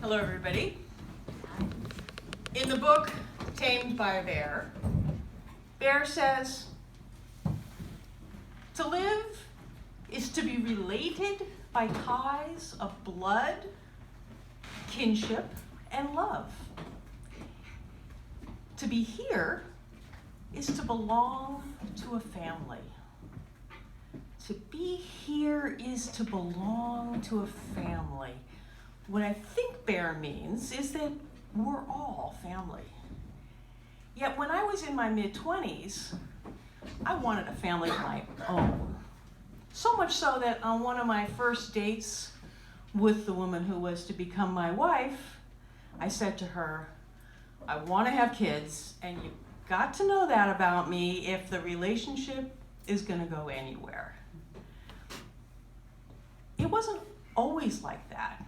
Hello, everybody. In the book, Tamed by a Bear, Bear says, to live is to be related by ties of blood, kinship, and love. To be here is to belong to a family. To be here is to belong to a family. What I think Bear means is that we're all family. Yet when I was in my mid-20s, I wanted a family of my own. So much so that on one of my first dates with the woman who was to become my wife, I said to her, I want to have kids, and you've got to know that about me if the relationship is going to go anywhere. It wasn't always like that.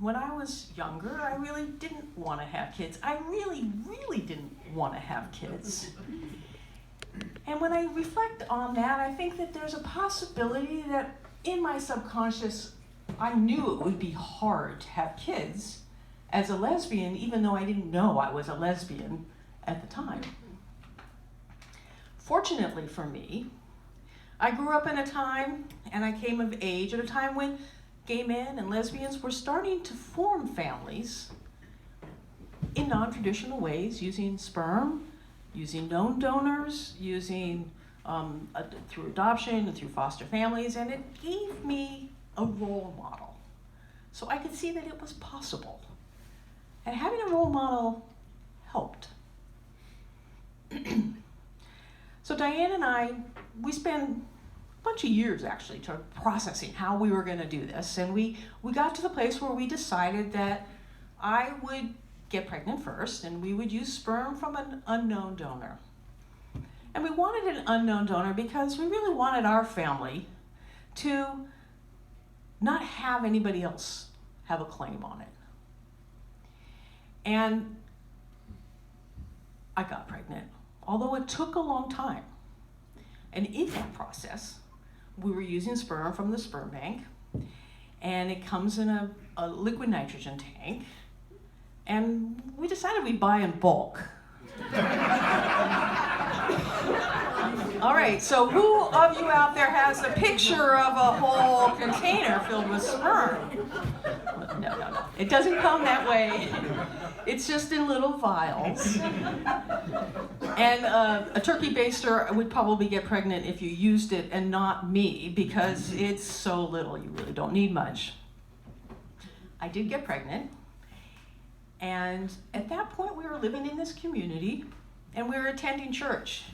When I was younger, I really didn't want to have kids. I really, really didn't want to have kids. And when I reflect on that, I think that there's a possibility that in my subconscious, I knew it would be hard to have kids as a lesbian, even though I didn't know I was a lesbian at the time. Fortunately for me, I grew up in a time, and I came of age at a time when gay men and lesbians were starting to form families in non-traditional ways, using sperm, using known donors, using through adoption and through foster families, and it gave me a role model. So I could see that it was possible. And having a role model helped. So Diane and I, we spent bunch of years actually to processing how we were going to do this, and we got to the place where we decided that I would get pregnant first and we would use sperm from an unknown donor. And we wanted an unknown donor because we really wanted our family to not have anybody else have a claim on it. And I got pregnant, although it took a long time. And in that process, we were using sperm from the sperm bank, and it comes in a liquid nitrogen tank, and we decided we'd buy in bulk. All right, so who of you out there has a picture of a whole container filled with sperm? No. It doesn't come that way. It's just in little vials. And a turkey baster would probably get pregnant if you used it and not me, because it's so little, you really don't need much. I did get pregnant, and at that point we were living in this community, and we were attending church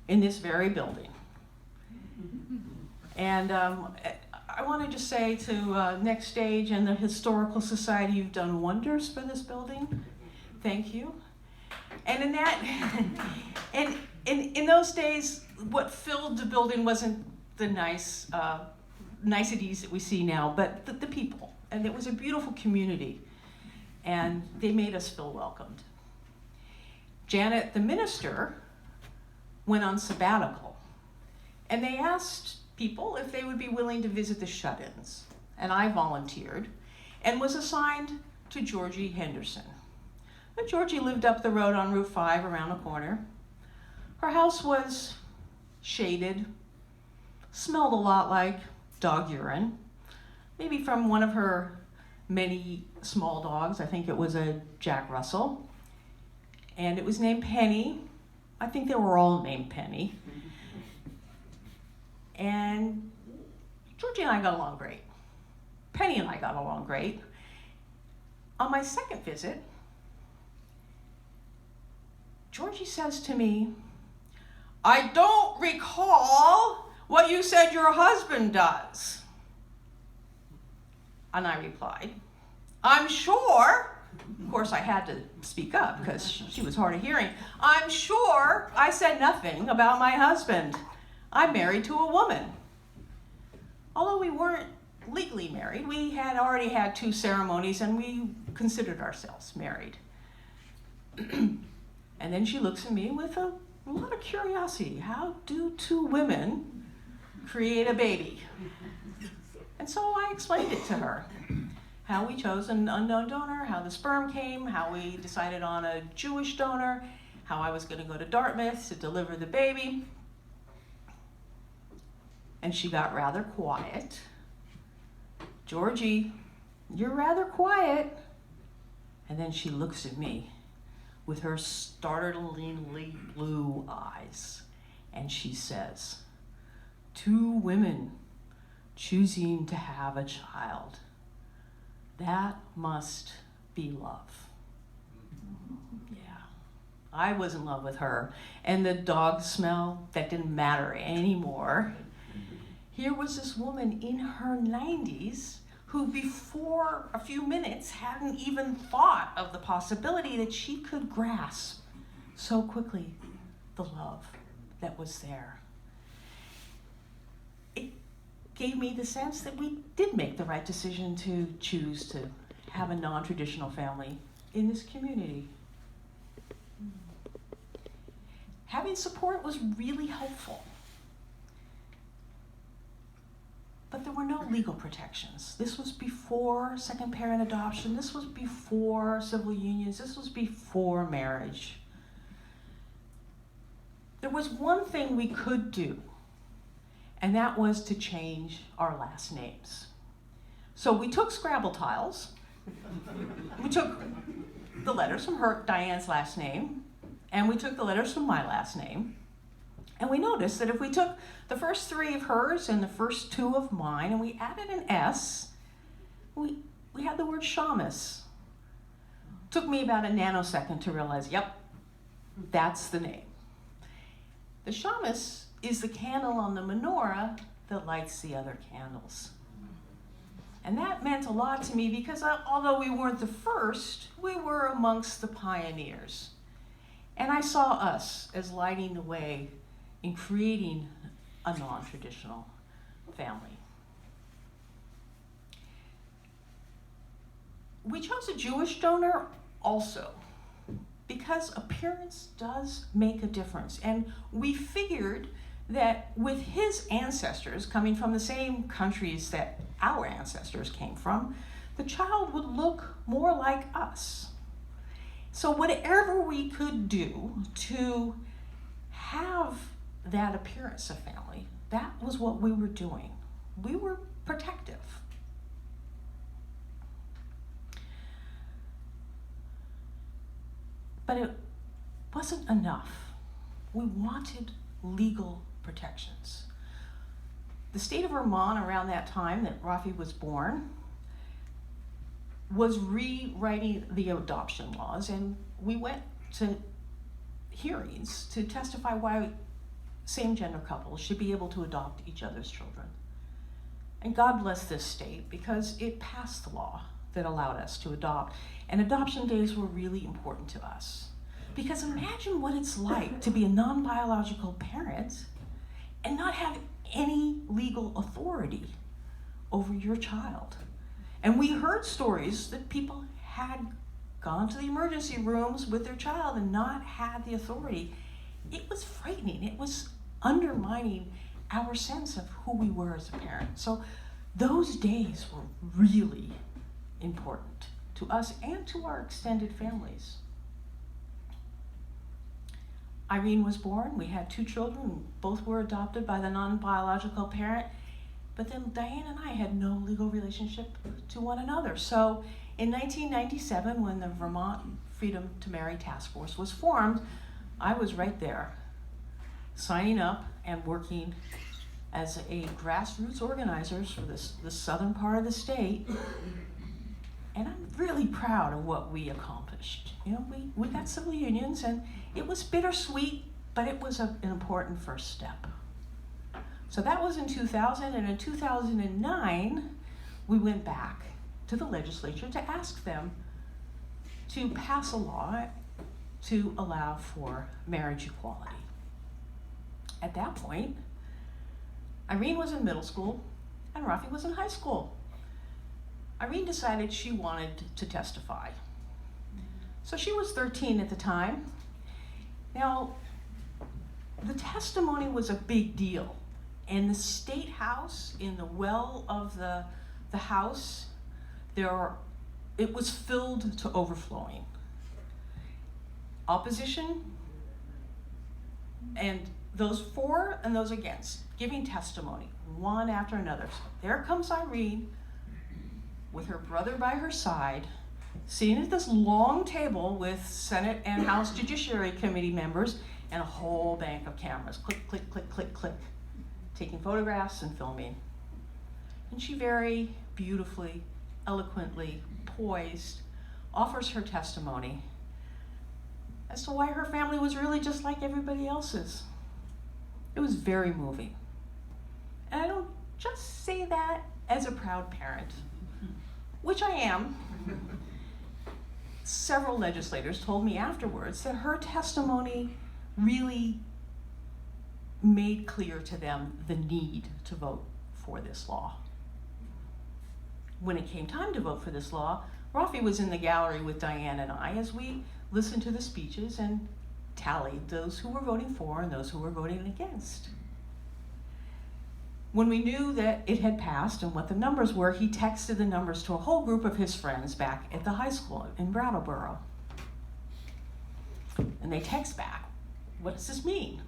in this very building. And I want to just say to Next Stage and the Historical Society, you've done wonders for this building. Thank you. And in that, and in those days, what filled the building wasn't the niceties that we see now, but the people. And it was a beautiful community, and they made us feel welcomed. Janet, the minister, went on sabbatical, and they asked people if they would be willing to visit the shut-ins. And I volunteered and was assigned to Georgie Henderson. But Georgie lived up the road on Route 5 around the corner. Her house was shaded, smelled a lot like dog urine, maybe from one of her many small dogs. I think it was a Jack Russell. And it was named Penny. I think they were all named Penny. And Georgie and I got along great. Penny and I got along great. On my second visit, Georgie says to me, I don't recall what you said your husband does. And I replied, I'm sure. Of course, I had to speak up because she was hard of hearing. I'm sure I said nothing about my husband. I'm married to a woman. Although we weren't legally married, we had already had 2 ceremonies and we considered ourselves married. And then she looks at me with a lot of curiosity. How do 2 women create a baby? And so I explained it to her. how we chose an unknown donor, how the sperm came, how we decided on a Jewish donor, how I was going to go to Dartmouth to deliver the baby. And she got rather quiet. Georgie, you're rather quiet. And then she looks at me with her startlingly blue eyes, and she says, 2 women choosing to have a child. That must be love. Yeah, I was in love with her. And the dog smell, that didn't matter anymore. Here was this woman in her 90s who before a few minutes hadn't even thought of the possibility that she could grasp so quickly the love that was there. It gave me the sense that we did make the right decision to choose to have a non-traditional family in this community. Having support was really helpful. But there were no legal protections. This was before second parent adoption. This was before civil unions. This was before marriage. There was one thing we could do, and that was to change our last names. So we took Scrabble tiles. We took the letters from Diane's last name, and we took the letters from my last name. And we noticed that if we took the first 3 of hers and the first 2 of mine, and we added an S, we had the word Shamas. Took me about a nanosecond to realize, yep, that's the name. The Shamas is the candle on the menorah that lights the other candles. And that meant a lot to me because although we weren't the first, we were amongst the pioneers. And I saw us as lighting the way in creating a non-traditional family. We chose a Jewish donor also because appearance does make a difference. And we figured that with his ancestors coming from the same countries that our ancestors came from, the child would look more like us. So whatever we could do to have that appearance of family, that was what we were doing. We were protective. But it wasn't enough. We wanted legal protections. The state of Vermont around that time that Rafi was born was rewriting the adoption laws, and we went to hearings to testify why same-gender couples should be able to adopt each other's children. And God bless this state because it passed the law that allowed us to adopt. And adoption days were really important to us. Because imagine what it's like to be a non-biological parent and not have any legal authority over your child. And we heard stories that people had gone to the emergency rooms with their child and not had the authority. It was frightening. It was undermining our sense of who we were as a parent. So those days were really important to us and to our extended families. Irene was born. We had 2 children. Both were adopted by the non-biological parent. But then Diane and I had no legal relationship to one another. So in 1997, when the Vermont Freedom to Marry Task Force was formed, I was right there, signing up and working as a grassroots organizer for the southern part of the state. And I'm really proud of what we accomplished. You know, we got civil unions, and it was bittersweet, but it was an important first step. So that was in 2000, and in 2009, we went back to the legislature to ask them to pass a law to allow for marriage equality. At that point, Irene was in middle school and Rafi was in high school. Irene decided she wanted to testify. So she was 13 at the time. Now, the testimony was a big deal. In the state house, in the well of the house, there it was filled to overflowing. Opposition, and those for and those against, giving testimony, one after another. So there comes Irene with her brother by her side, sitting at this long table with Senate and House Judiciary Committee members and a whole bank of cameras. Click, click, click, click, click. Taking photographs and filming. And she very beautifully, eloquently, poised, offers her testimony as to why her family was really just like everybody else's. It was very moving. And I don't just say that as a proud parent, which I am. Several legislators told me afterwards that her testimony really made clear to them the need to vote for this law. When it came time to vote for this law, Rafi was in the gallery with Diane and I as we listened to the speeches and tallied those who were voting for and those who were voting against. When we knew that it had passed and what the numbers were, he texted the numbers to a whole group of his friends back at the high school in Brattleboro. And they text back, "What does this mean?"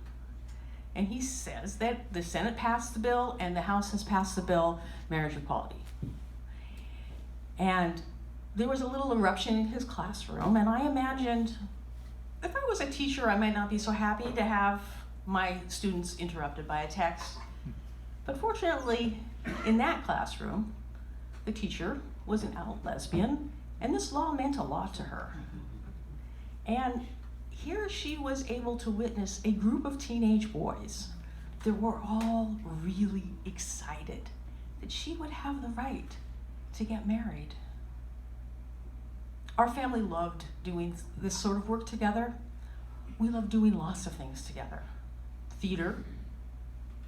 And he says that the Senate passed the bill and the House has passed the bill, marriage equality. And there was a little eruption in his classroom, and I imagined if I was a teacher, I might not be so happy to have my students interrupted by a text. But fortunately, in that classroom, the teacher was an out lesbian, and this law meant a lot to her. And here she was able to witness a group of teenage boys that were all really excited that she would have the right to get married. Our family loved doing this sort of work together. We loved doing lots of things together. Theater,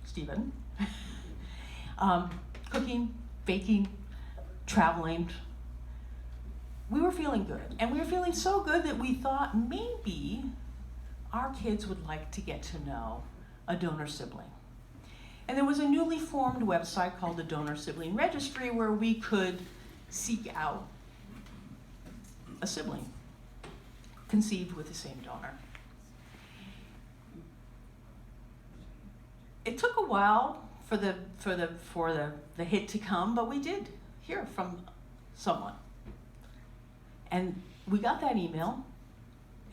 Stephen, cooking, baking, traveling. We were feeling good, and we were feeling so good that we thought maybe our kids would like to get to know a donor sibling. And there was a newly formed website called the Donor Sibling Registry where we could seek out a sibling conceived with the same donor. It took a while for the hit to come, but we did hear from someone. And we got that email,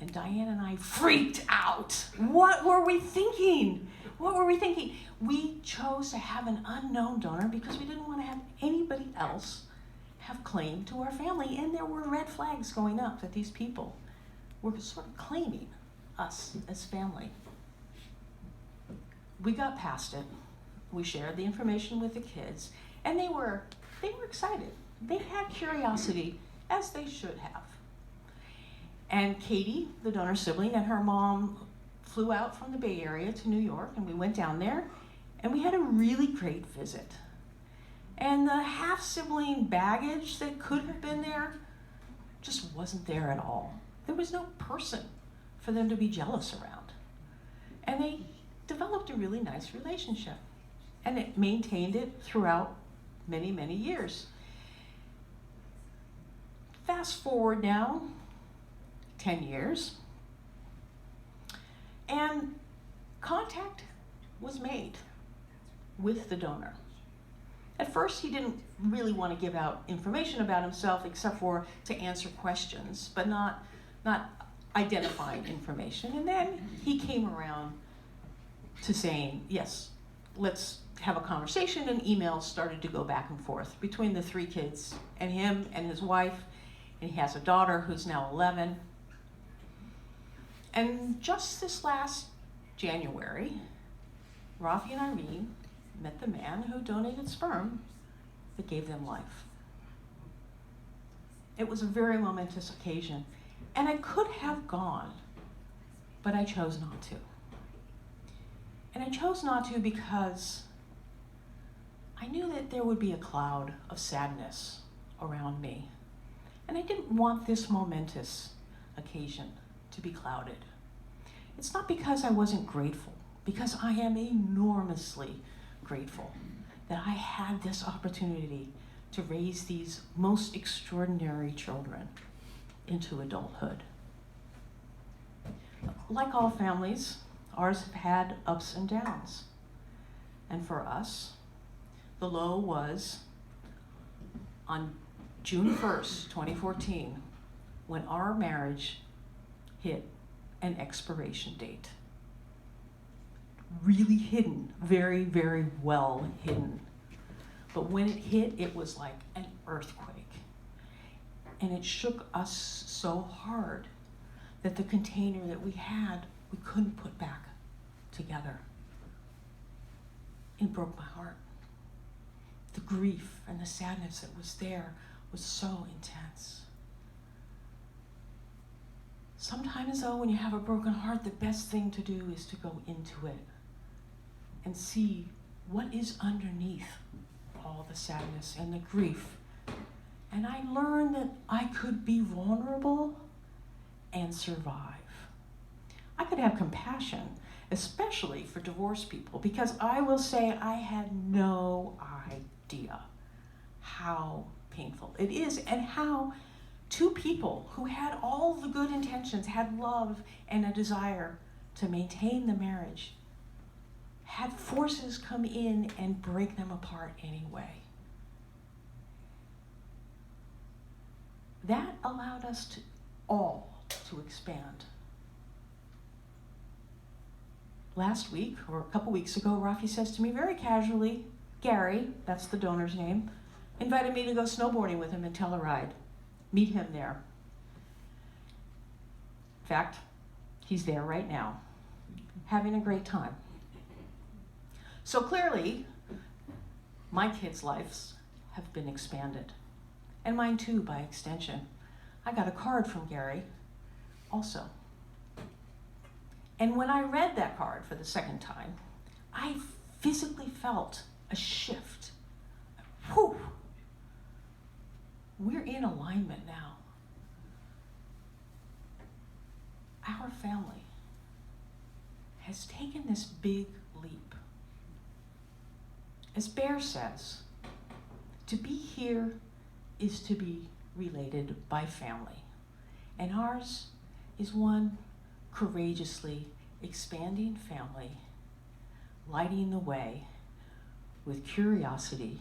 and Diane and I freaked out. What were we thinking? What were we thinking? We chose to have an unknown donor because we didn't want to have anybody else have claim to our family, and there were red flags going up that these people were sort of claiming us as family. We got past it. We shared the information with the kids, and they were excited. They had curiosity, as they should have. And Katie, the donor sibling, and her mom flew out from the Bay Area to New York, and we went down there, and we had a really great visit. And the half-sibling baggage that could have been there just wasn't there at all. There was no person for them to be jealous around. And they developed a really nice relationship. And it maintained it throughout many, many years. Fast forward now, 10 years, and contact was made with the donor. At first, he didn't really want to give out information about himself except for to answer questions, but not identifying information. And then he came around to saying, yes, let's have a conversation, and emails started to go back and forth between the three kids and him and his wife, and he has a daughter who's now 11. And just this last January, Rafi and Irene met the man who donated sperm that gave them life. It was a very momentous occasion, and I could have gone, but I chose not to. And I chose not to because I knew that there would be a cloud of sadness around me. And I didn't want this momentous occasion to be clouded. It's not because I wasn't grateful, because I am enormously grateful that I had this opportunity to raise these most extraordinary children into adulthood. Like all families, ours have had ups and downs. And for us, the low was on June 1st, 2014, when our marriage hit an expiration date. Really hidden, very, very well hidden. But when it hit, it was like an earthquake. And it shook us so hard that the container that we had, we couldn't put back together. It broke my heart. The grief and the sadness that was there was so intense. Sometimes though, when you have a broken heart, the best thing to do is to go into it and see what is underneath all the sadness and the grief. And I learned that I could be vulnerable and survive. I could have compassion, especially for divorced people, because I will say I had no idea how painful it is and how two people who had all the good intentions, had love and a desire to maintain the marriage, had forces come in and break them apart anyway. That allowed us to all to expand. Last week, or a couple weeks ago, Rafi says to me very casually, Gary, that's the donor's name, invited me to go snowboarding with him in Telluride. Meet him there. In fact, he's there right now, having a great time. So clearly, my kids' lives have been expanded, and mine too, by extension. I got a card from Gary also. And when I read that card for the second time, I physically felt a shift. Whew! We're in alignment now. Our family has taken this big leap. As Bear says, to be here is to be related by family. And ours is one courageously expanding family, lighting the way with curiosity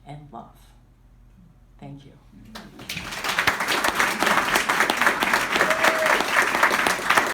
and love. Thank you.